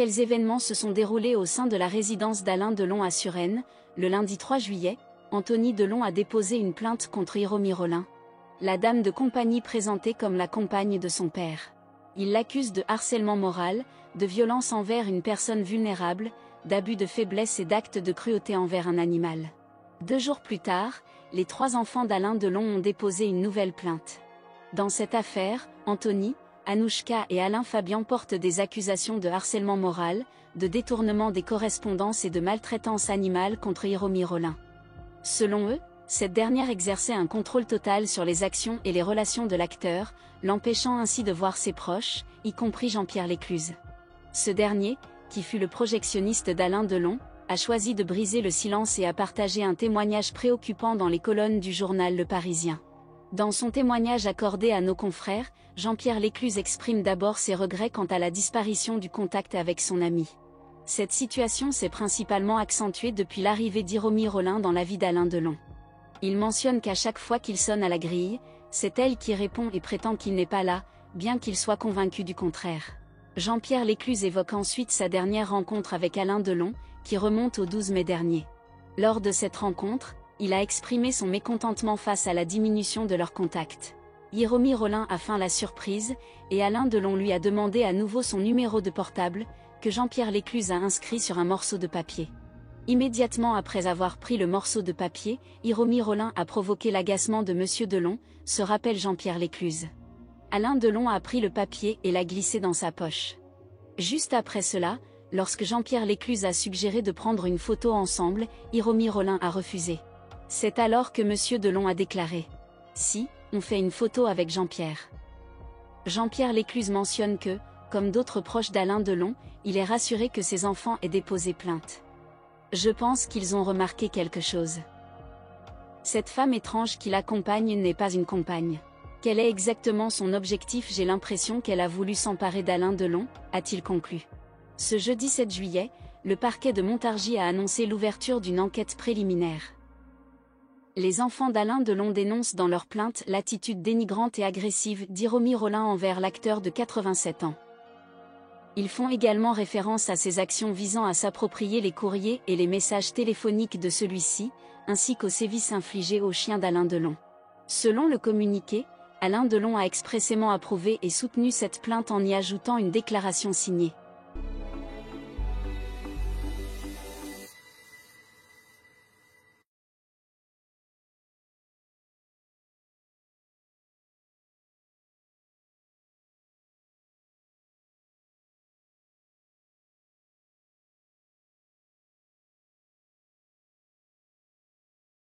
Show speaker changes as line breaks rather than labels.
Quels événements se sont déroulés au sein de la résidence d'Alain Delon à Suresnes? Le lundi 3 juillet, Anthony Delon a déposé une plainte contre Hiromi Rollin, la dame de compagnie présentée comme la compagne de son père. Il l'accuse de harcèlement moral, de violence envers une personne vulnérable, d'abus de faiblesse et d'actes de cruauté envers un animal. 2 jours plus tard, les 3 enfants d'Alain Delon ont déposé une nouvelle plainte. Dans cette affaire, Anthony, Anouchka et Alain Fabian portent des accusations de harcèlement moral, de détournement des correspondances et de maltraitance animale contre Hiromi Rollin. Selon eux, cette dernière exerçait un contrôle total sur les actions et les relations de l'acteur, l'empêchant ainsi de voir ses proches, y compris Jean-Pierre Lécluse. Ce dernier, qui fut le projectionniste d'Alain Delon, a choisi de briser le silence et a partagé un témoignage préoccupant dans les colonnes du journal Le Parisien. Dans son témoignage accordé à nos confrères, Jean-Pierre Lécluse exprime d'abord ses regrets quant à la disparition du contact avec son ami. Cette situation s'est principalement accentuée depuis l'arrivée d'Hiromi Rollin dans la vie d'Alain Delon. Il mentionne qu'à chaque fois qu'il sonne à la grille, c'est elle qui répond et prétend qu'il n'est pas là, bien qu'il soit convaincu du contraire. Jean-Pierre Lécluse évoque ensuite sa dernière rencontre avec Alain Delon, qui remonte au 12 mai dernier. Lors de cette rencontre, il a exprimé son mécontentement face à la diminution de leur contact. Hiromi Rollin a feint la surprise, et Alain Delon lui a demandé à nouveau son numéro de portable, que Jean-Pierre Lécluse a inscrit sur un morceau de papier. Immédiatement après avoir pris le morceau de papier, Hiromi Rollin a provoqué l'agacement de Monsieur Delon, se rappelle Jean-Pierre Lécluse. Alain Delon a pris le papier et l'a glissé dans sa poche. Juste après cela, lorsque Jean-Pierre Lécluse a suggéré de prendre une photo ensemble, Hiromi Rollin a refusé. C'est alors que Monsieur Delon a déclaré « Si, on fait une photo avec Jean-Pierre ». Jean-Pierre Lécluse mentionne que, comme d'autres proches d'Alain Delon, il est rassuré que ses enfants aient déposé plainte. Je pense qu'ils ont remarqué quelque chose. Cette femme étrange qui l'accompagne n'est pas une compagne. Quel est exactement son objectif? J'ai l'impression qu'elle a voulu s'emparer d'Alain Delon, a-t-il conclu. Ce jeudi 7 juillet, le parquet de Montargis a annoncé l'ouverture d'une enquête préliminaire. Les enfants d'Alain Delon dénoncent dans leur plainte l'attitude dénigrante et agressive d'Hiromi Rollin envers l'acteur de 87 ans. Ils font également référence à ses actions visant à s'approprier les courriers et les messages téléphoniques de celui-ci, ainsi qu'aux sévices infligés aux chiens d'Alain Delon. Selon le communiqué, Alain Delon a expressément approuvé et soutenu cette plainte en y ajoutant une déclaration signée